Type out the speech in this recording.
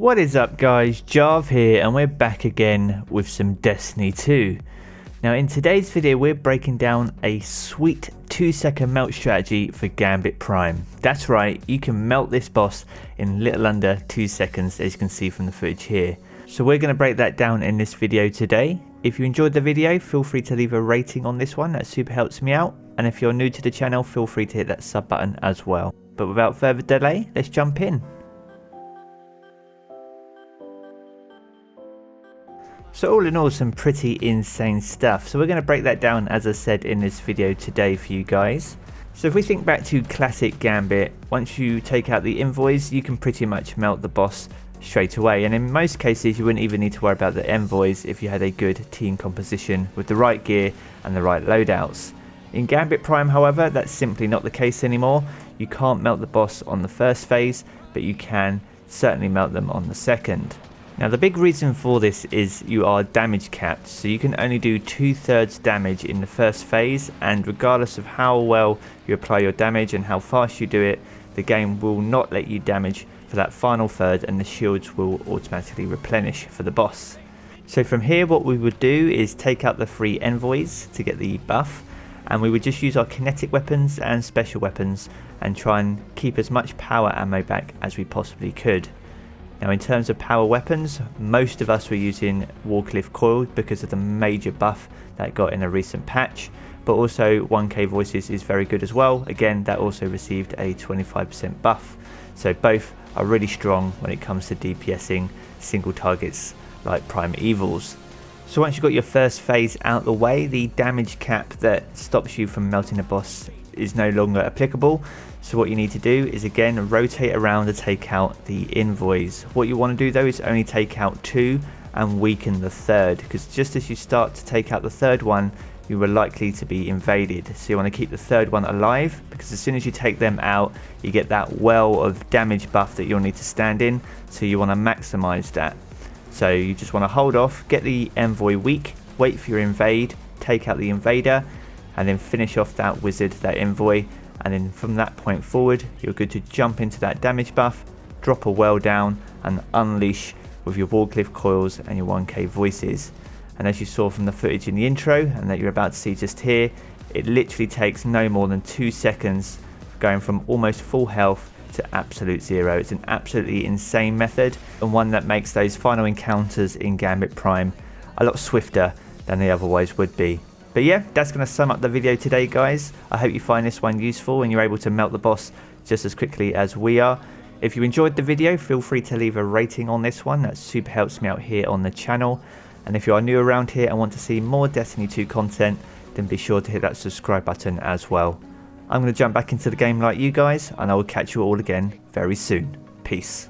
What is up guys, Jarv here and we're back again with some Destiny 2. Now in today's video we're breaking down a sweet 2-second melt strategy for Gambit Prime. That's right, you can melt this boss in little under 2 seconds as you can see from the footage here. So we're going to break that down in this video today. If you enjoyed the video, feel free to leave a rating on this one, that super helps me out. And if you're new to the channel, feel free to hit that sub button as well. But without further delay, let's jump in. So all in all, some pretty insane stuff. So we're going to break that down as I said in this video today for you guys. So if we think back to classic Gambit, once you take out the envoys, you can pretty much melt the boss straight away. And in most cases, you wouldn't even need to worry about the envoys if you had a good team composition with the right gear and the right loadouts. In Gambit Prime, however, that's simply not the case anymore. You can't melt the boss on the first phase, but you can certainly melt them on the second. Now the big reason for this is you are damage capped, so you can only do 2/3 damage in the first phase, and regardless of how well you apply your damage and how fast you do it, the game will not let you damage for that final third and the shields will automatically replenish for the boss. So from here what we would do is take out the 3 envoys to get the buff, and we would just use our kinetic weapons and special weapons and try and keep as much power ammo back as we possibly could. Now in terms of power weapons, most of us were using Warcliffe Coil because of the major buff that got in a recent patch, but also 1k Voices is very good as well. Again, that also received a 25% buff, so both are really strong when it comes to DPSing single targets like Prime Evils. So once you've got your first phase out the way, the damage cap that stops you from melting a boss is no longer applicable. So what you need to do is again rotate around to take out the envoys. What you want to do though is only take out 2 and weaken the third, because just as you start to take out the third one, you are likely to be invaded. So you want to keep the third one alive, because as soon as you take them out, you get that well of damage buff that you'll need to stand in. So you want to maximize that. So you just want to hold off, get the envoy weak, wait for your invade, take out the invader, and then finish off that wizard, that envoy. And then from that point forward, you're good to jump into that damage buff, drop a well down, and unleash with your Warcliffe Coils and your 1k Voices. And as you saw from the footage in the intro, and that you're about to see just here, it literally takes no more than 2 seconds, going from almost full health to absolute zero. It's an absolutely insane method, and one that makes those final encounters in Gambit Prime a lot swifter than they otherwise would be. But yeah, that's going to sum up the video today guys. I hope you find this one useful and you're able to melt the boss just as quickly as we are. If you enjoyed the video, feel free to leave a rating on this one. That super helps me out here on the channel. And if you are new around here and want to see more Destiny 2 content, then be sure to hit that subscribe button as well. I'm going to jump back into the game like you guys, and I will catch you all again very soon. Peace.